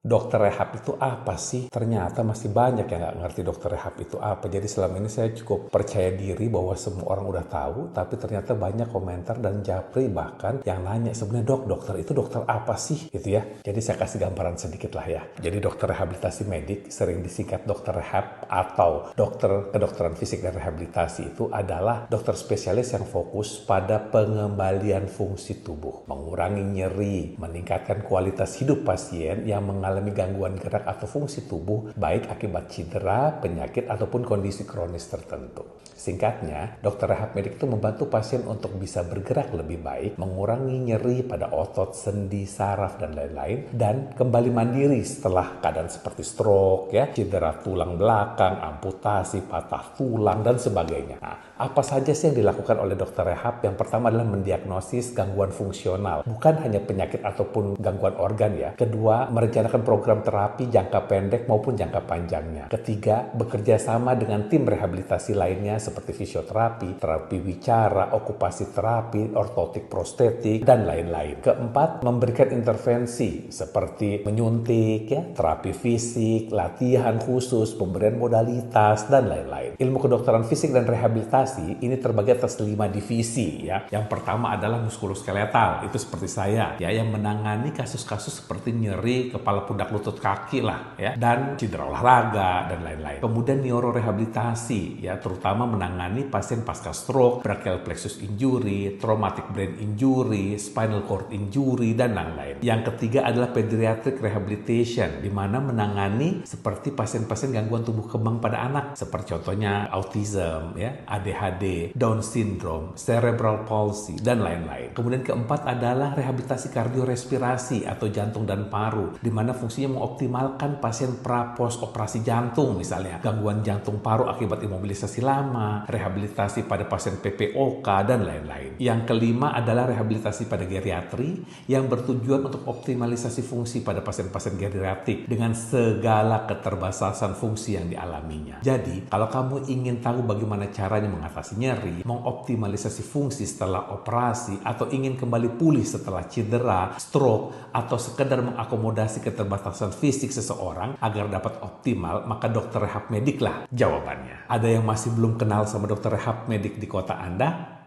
Dokter rehab itu apa sih? Ternyata masih banyak yang nggak ngerti dokter rehab itu apa. Jadi selama ini saya cukup percaya diri bahwa semua orang udah tahu, tapi ternyata banyak komentar dan japri bahkan yang nanya sebenarnya dokter itu dokter apa sih? Gitu ya. Jadi saya kasih gambaran sedikit lah ya. Jadi dokter rehabilitasi medik sering disingkat dokter rehab atau dokter kedokteran fisik dan rehabilitasi itu adalah dokter spesialis yang fokus pada pengembalian fungsi tubuh, mengurangi nyeri, meningkatkan kualitas hidup pasien yang mengalami gangguan gerak atau fungsi tubuh baik akibat cedera, penyakit, ataupun kondisi kronis tertentu. Singkatnya, dokter rehab medik itu membantu pasien untuk bisa bergerak lebih baik, mengurangi nyeri pada otot, sendi, saraf, dan lain-lain, dan kembali mandiri setelah keadaan seperti stroke, ya, cedera tulang belakang, amputasi, patah tulang, dan sebagainya. Nah, apa saja sih yang dilakukan oleh dokter rehab? Yang pertama adalah mendiagnosis gangguan fungsional, bukan hanya penyakit ataupun gangguan organ ya. Kedua, merencanakan program terapi jangka pendek maupun jangka panjangnya. Ketiga, bekerja sama dengan tim rehabilitasi lainnya seperti fisioterapi, terapi wicara, okupasi terapi, ortotik prostetik, dan lain-lain. Keempat, memberikan intervensi seperti menyuntik, ya, terapi fisik, latihan khusus, pemberian modalitas, dan lain-lain. Ilmu kedokteran fisik dan rehabilitasi ini terbagi atas 5 divisi ya. Yang pertama adalah muskuloskeletal, itu seperti saya ya, yang menangani kasus-kasus seperti nyeri kepala, pundak, lutut, kaki lah ya, dan cedera olahraga dan lain-lain. Kemudian neurorehabilitasi ya, terutama menangani pasien pasca stroke, brachial plexus injury, traumatic brain injury, spinal cord injury, dan lain-lain. Yang ketiga adalah pediatric rehabilitation, di mana menangani seperti pasien-pasien gangguan tumbuh kembang pada anak, seperti contohnya autism, ya, ADHD, Down syndrome, cerebral palsy, dan lain-lain. Kemudian keempat adalah rehabilitasi kardiorespirasi atau jantung dan paru, di mana fungsinya mengoptimalkan pasien pra-pos operasi jantung, misalnya gangguan jantung paru akibat imobilisasi lama, rehabilitasi pada pasien PPOK, dan lain-lain. Yang kelima adalah rehabilitasi pada geriatri yang bertujuan untuk optimalisasi fungsi pada pasien-pasien geriatrik dengan segala keterbatasan fungsi yang dialaminya. Jadi, kalau kamu ingin tahu bagaimana caranya mengatasi nyeri, mengoptimalisasi fungsi setelah operasi, atau ingin kembali pulih setelah cedera, stroke, atau sekedar mengakomodasi keterbatasan fisik seseorang agar dapat optimal, maka dokter rehab medik lah jawabannya. Ada yang masih belum kenal sama dokter rehab medik di kota Anda?